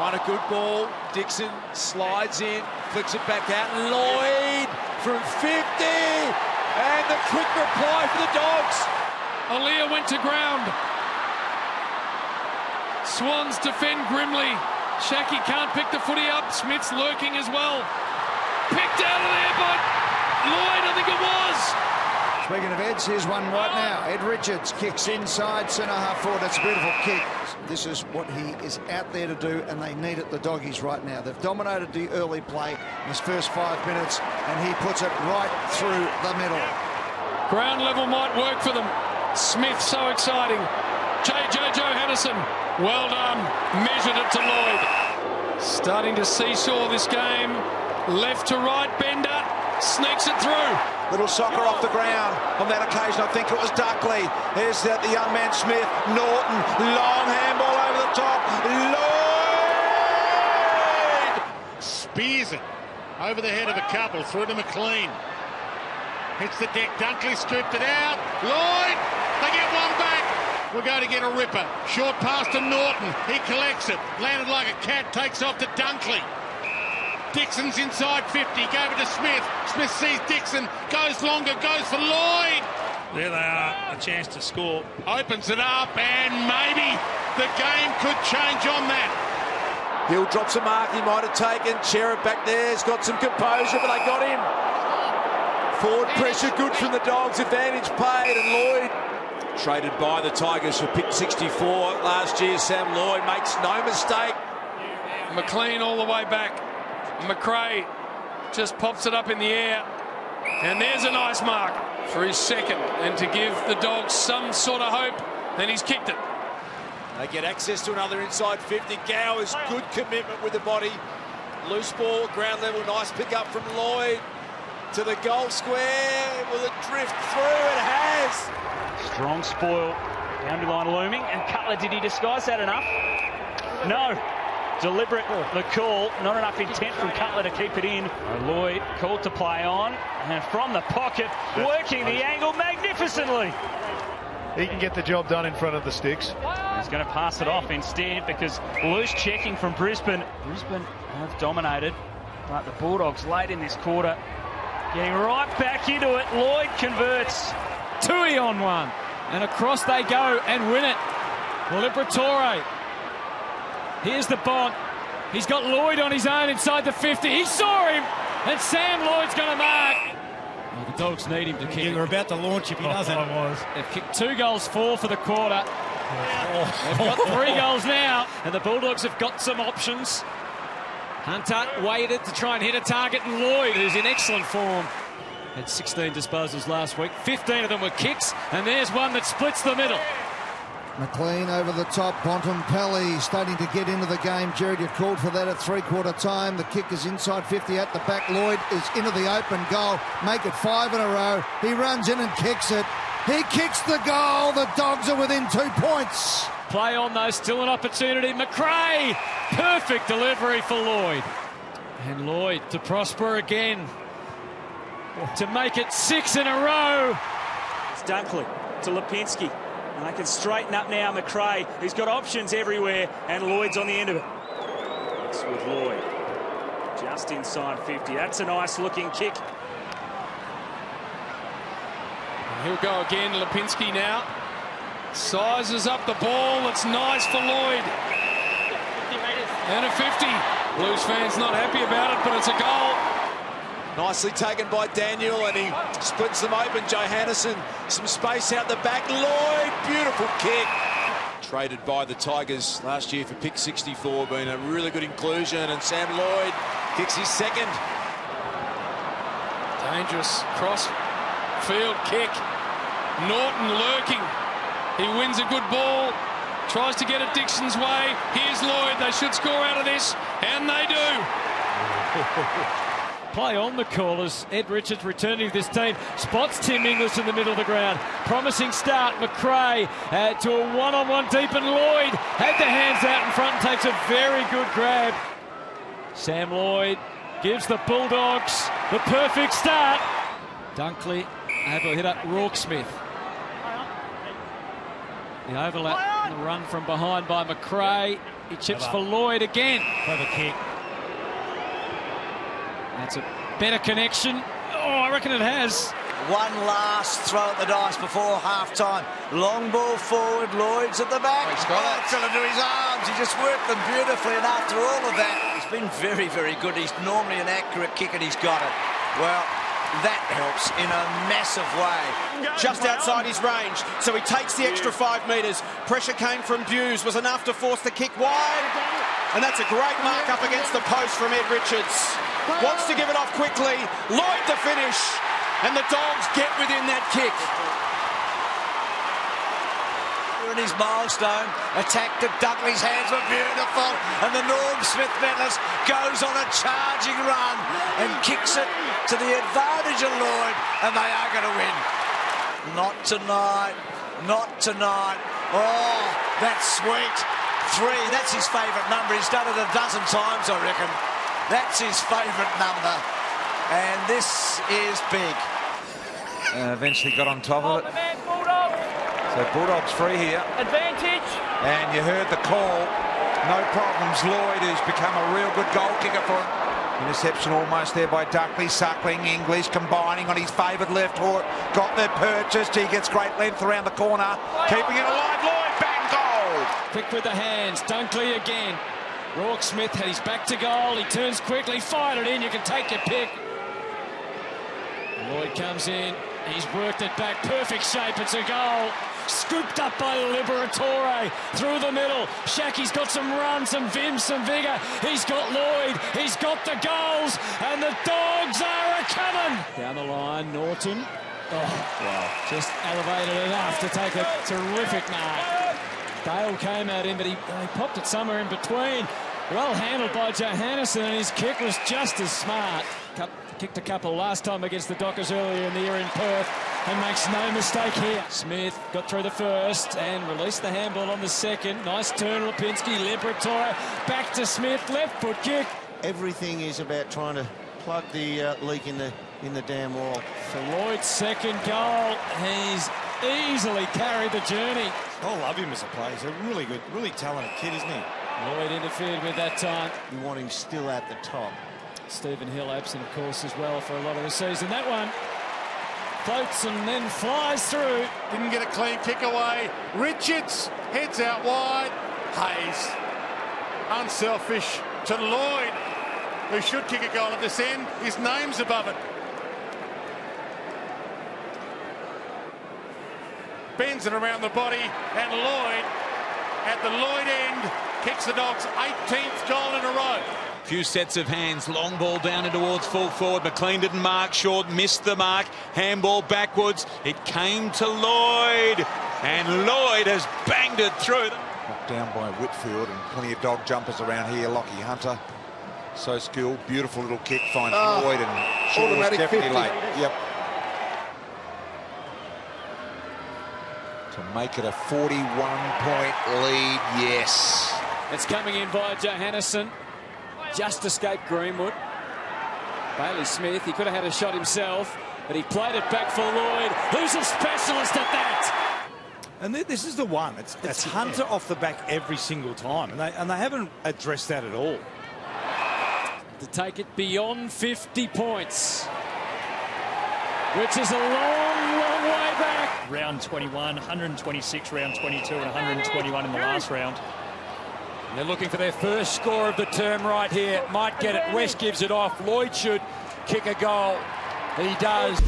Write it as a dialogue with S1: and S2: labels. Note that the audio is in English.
S1: Won a good ball. Dixon slides in, flicks it back out. Lloyd from 50. And the quick reply for the Dogs.
S2: Aaliyah went to ground. Swans defend grimly. Shaki can't pick the footy up. Smith's lurking as well. Picked out of there by Lloyd, I think it was.
S3: Speaking of Eds, here's one right now. Ed Richards kicks inside centre half forward. That's a beautiful kick. This is what he is out there to do, and they need it, the Doggies, right now. They've dominated the early play in his first 5 minutes, and he puts it right through the middle.
S2: Ground level might work for them. Smith, so exciting. JJ Johannesson, well done. Measured it to Lloyd. Starting to seesaw this game. Left to right, Bender sneaks it through.
S4: Little soccer off the ground. On that occasion, I think it was Duckley. Here's the young man Smith. Norton, long handball over the top. Lloyd!
S5: Spears it over the head of a couple, through to McLean. Hits the deck, Dunkley scooped it out. Lloyd, they get one back. We're going to get a ripper. Short pass to Norton. He collects it. Landed like a cat, takes off to Dunkley. Dixon's inside 50, gave it to Smith. Smith sees Dixon, goes longer, goes for Lloyd.
S6: There they are, a chance to score.
S5: Opens it up, and maybe the game could change on that.
S1: Hill drops a mark he might have taken. Cherub back there has got some composure, but they got him. Forward pressure, good from the Dogs. Advantage paid, and Lloyd traded by the Tigers for pick 64 last year. Sam Lloyd makes no mistake.
S2: McLean all the way back. McRae just pops it up in the air, and there's a nice mark for his second, and to give the Dogs some sort of hope, and he's kicked it.
S1: They get access to another inside 50. Gowers, good commitment with the body. Loose ball, ground level, nice pick up from Lloyd to the goal square. Will it drift through? It has.
S7: Strong spoil, boundary line looming, and Cutler, did he disguise that enough? No. Deliberate, the call, not enough intent from Cutler to keep it in. Lloyd called to play on, and from the pocket, working the angle magnificently.
S8: He can get the job done in front of the sticks.
S7: He's going to pass it off instead, because loose checking from Brisbane. Brisbane have dominated, but the Bulldogs late in this quarter, getting right back into it. Lloyd converts.
S9: Tui on one, and across they go and win it. Liberatore. Here's the Bont. He's got Lloyd on his own inside the 50. He saw him, and Sam Lloyd's going to mark. Well, the Dogs need him to kick.
S10: You were about to launch if he doesn't.
S9: They've kicked 2 goals, 4 for the quarter. They've got 3 goals now, and the Bulldogs have got some options. Hunter waited to try and hit a target, and Lloyd, who's in excellent form, had 16 disposals last week. 15 of them were kicks, and there's one that splits the middle.
S3: McLean over the top. Bontempelli starting to get into the game. Jared, you called for that at 3/4 time. The kick is inside 50 at the back. Lloyd is into the open goal. Make it 5 in a row. He runs in and kicks it. He kicks the goal. The Dogs are within 2 points.
S9: Play on though, still an opportunity. McRae, perfect delivery for Lloyd. And Lloyd to prosper again, to make it 6 in a row.
S7: It's Dunkley to Lipinski. And they can straighten up now. McRae, who's got options everywhere, and Lloyd's on the end of it. It's with Lloyd. Just inside 50. That's a nice looking kick.
S2: And he'll go again. Lipinski now sizes up the ball. It's nice for Lloyd. And a 50. Blues fans not happy about it, but it's a goal.
S1: Nicely taken by Daniel, and he splits them open. Johannesson, some space out the back. Lloyd, beautiful kick. Traded by the Tigers last year for pick 64, being a really good inclusion, and Sam Lloyd kicks his second.
S2: Dangerous cross field kick. Norton lurking. He wins a good ball. Tries to get it Dixon's way. Here's Lloyd. They should score out of this, and they do.
S9: Play on the callers. Ed Richards returning to this team. Spots Tim English in the middle of the ground. Promising start. McRae to a one-on-one deep, and Lloyd had the hands out in front and takes a very good grab. Sam Lloyd gives the Bulldogs the perfect start. Dunkley able to hit up Rorke-Smith. The overlap and the run from behind by McRae He chips for Lloyd again.
S7: Clever kick.
S9: That's a better connection. Oh, I reckon it has.
S10: One last throw at the dice before half-time. Long ball forward, Lloyd's at the back.
S1: He's got it.
S10: Fell into his arms. He just worked them beautifully, and after all of that, he's been very, very good. He's normally an accurate kick, and he's got it. Well, that helps in a massive way.
S11: Just outside his range, so he takes the extra 5 metres. Pressure came from Buse, was enough to force the kick wide, and that's a great mark up against the post from Ed Richards. Wants to give it off quickly. Lloyd the finish, and the Dogs get within that kick.
S10: In his milestone, attack to Dunkley's hands were beautiful, and the Norm Smith medalist goes on a charging run and kicks it to the advantage of Lloyd, and they are going to win. Not tonight, not tonight. Oh, that's sweet. 3, that's his favourite number. He's done it a dozen times, I reckon. That's his favourite number, and this is big.
S4: Eventually got on top of it. So Bulldogs free here.
S7: Advantage.
S4: And you heard the call. No problems. Lloyd, who's become a real good goal kicker for him. Interception almost there by Dunkley. Suckling, English combining on his favoured left hook. Got the purchased. He gets great length around the corner. Keeping it alive. Lloyd, bang, goal.
S9: Quick with the hands. Dunkley again. Rourke Smith had his back to goal. He turns quickly, fired it in. You can take your pick. Lloyd comes in. He's worked it back. Perfect shape. It's a goal. Scooped up by the Liberatore through the middle. Shackie's got some run, some vim, some vigour. He's got Lloyd. He's got the goals. And the Dogs are a-coming. Down the line, Norton. Oh, wow. Just elevated enough to take a terrific mark. Dale came at him, but he popped it somewhere in between. Well handled by Johannesson, and his kick was just as smart. Kicked a couple last time against the Dockers earlier in the year in Perth, and makes no mistake here. Smith got through the first and released the handball on the second. Nice turn, Lipinski, Liberatore, back to Smith, left foot kick.
S12: Everything is about trying to plug the leak in the damn wall.
S9: For Lloyd's second goal, he's easily carried the journey.
S12: I love him as a player. He's a really good, really talented kid, isn't he?
S9: Lloyd interfered with that time.
S12: You want him still at the top.
S9: Stephen Hill absent, of course, as well for a lot of the season. That one floats and then flies through.
S5: Didn't get a clean kick away. Richards heads out wide. Hayes, unselfish to Lloyd, who should kick a goal at this end. His name's above it. Bends it around the body, and Lloyd, at the Lloyd end, kicks the Dogs' 18th goal in a row.
S1: Few sets of hands, long ball down and towards full forward. McLean didn't mark short, missed the mark. Handball backwards. It came to Lloyd, and Lloyd has banged it through.
S4: Knocked down by Whitfield, and plenty of dog jumpers around here. Lockie Hunter, so skilled, beautiful little kick, finds Lloyd, and Shaw's definitely 50. Late. Yep. To make it a 41-point lead, yes.
S9: It's coming in by Johannesson. Just escaped Greenwood. Bailey Smith, he could have had a shot himself, but he played it back for Lloyd, who's a specialist at that.
S13: And this is the one. It's Hunter off the back every single time, and they haven't addressed that at all.
S9: To take it beyond 50 points, which is a long, long way back.
S7: Round 21, 126, round 22, and 121 in the last round.
S9: They're looking for their first score of the term right here. Might get it. West gives it off. Lloyd should kick a goal. He does.